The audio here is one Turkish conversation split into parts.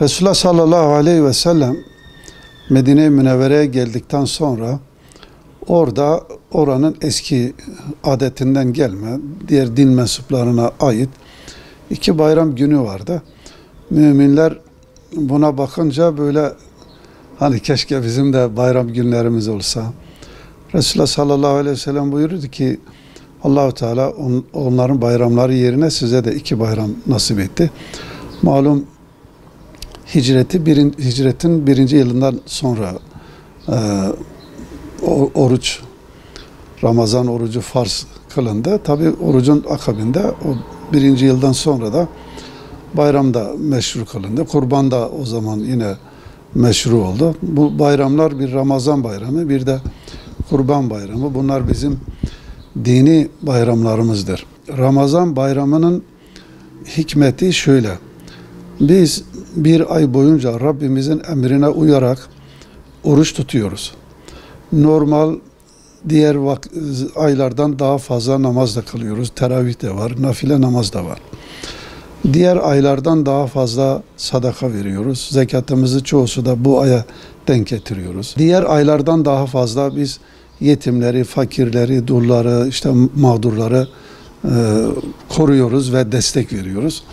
Resulullah sallallahu aleyhi ve sellem Medine-i Münevvere'ye geldikten sonra orada oranın eski adetinden gelme, diğer din mensuplarına ait 2 bayram günü vardı. Müminler buna bakınca böyle hani keşke bizim de bayram günlerimiz olsa. Resulullah sallallahu aleyhi ve sellem buyurdu ki Allah-u Teala onların bayramları yerine size de 2 bayram nasip etti. Malum hicretin 1. yılından sonra oruç, Ramazan orucu farz kılındı. Tabi orucun akabinde o 1. yıldan sonra da bayram da meşru kılındı. Kurban da o zaman yine meşru oldu. Bu bayramlar bir Ramazan bayramı, bir de Kurban bayramı. Bunlar bizim dini bayramlarımızdır. Ramazan bayramının hikmeti şöyle. Biz 1 ay boyunca Rabbimizin emrine uyarak oruç tutuyoruz. Normal diğer aylardan daha fazla namaz da kılıyoruz. Teravih de var, nafile namaz da var. Diğer aylardan daha fazla sadaka veriyoruz. Zekatımızı çoğusu da bu aya denk getiriyoruz. Diğer aylardan daha fazla biz yetimleri, fakirleri, dulları, işte mağdurları koruyoruz ve destek veriyoruz.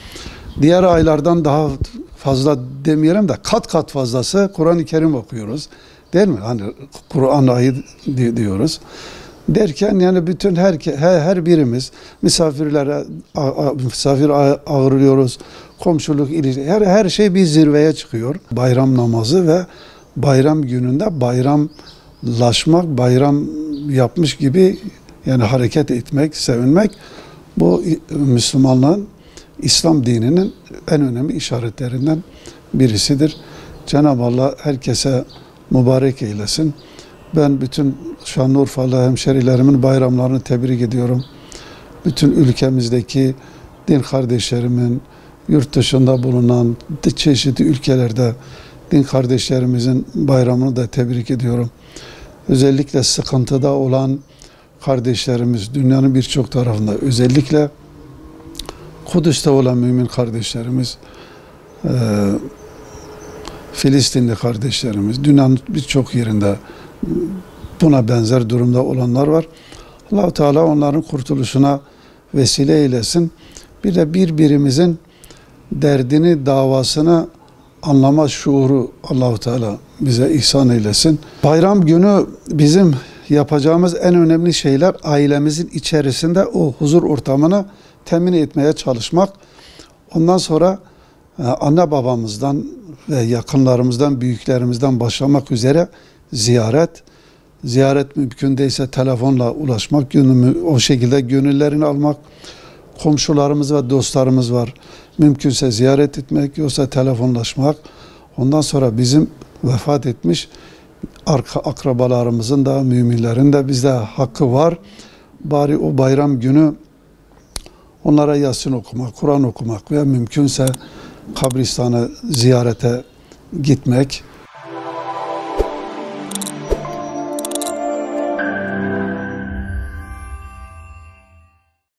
Diğer aylardan daha fazla demeyelim de kat kat fazlası Kur'an-ı Kerim okuyoruz. Değil mi? Hani Kur'an ayı diyoruz. Derken yani bütün her birimiz misafir ağırlıyoruz. Komşuluk ilişki her şey bir zirveye çıkıyor. Bayram namazı ve bayram gününde bayramlaşmak, bayram yapmış gibi yani hareket etmek, sevinmek bu Müslümanlığın, İslam dininin en önemli işaretlerinden birisidir. Cenab-ı Allah herkese mübarek eylesin. Ben bütün Şanlıurfalı hemşerilerimin bayramlarını tebrik ediyorum. Bütün ülkemizdeki din kardeşlerimin, yurt dışında bulunan çeşitli ülkelerde din kardeşlerimizin bayramını da tebrik ediyorum. Özellikle sıkıntıda olan kardeşlerimiz, dünyanın birçok tarafında, özellikle Kudüs'te olan mümin kardeşlerimiz, Filistinli kardeşlerimiz, dünyanın birçok yerinde buna benzer durumda olanlar var. Allah-u Teala onların kurtuluşuna vesile eylesin. Bir de birbirimizin derdini, davasını anlama şuuru Allah-u Teala bize ihsan eylesin. Bayram günü bizim yapacağımız en önemli şeyler ailemizin içerisinde o huzur ortamını temin etmeye çalışmak. Ondan sonra anne babamızdan ve yakınlarımızdan, büyüklerimizden başlamak üzere ziyaret mümkün değilse telefonla ulaşmak, o şekilde gönüllerini almak. Komşularımız ve dostlarımız var. Mümkünse ziyaret etmek, yoksa telefonlaşmak. Ondan sonra bizim vefat etmiş akrabalarımızın da, müminlerin de bizde hakkı var. Bari o bayram günü onlara Yasin okumak, Kur'an okumak ve mümkünse kabristanı ziyarete gitmek.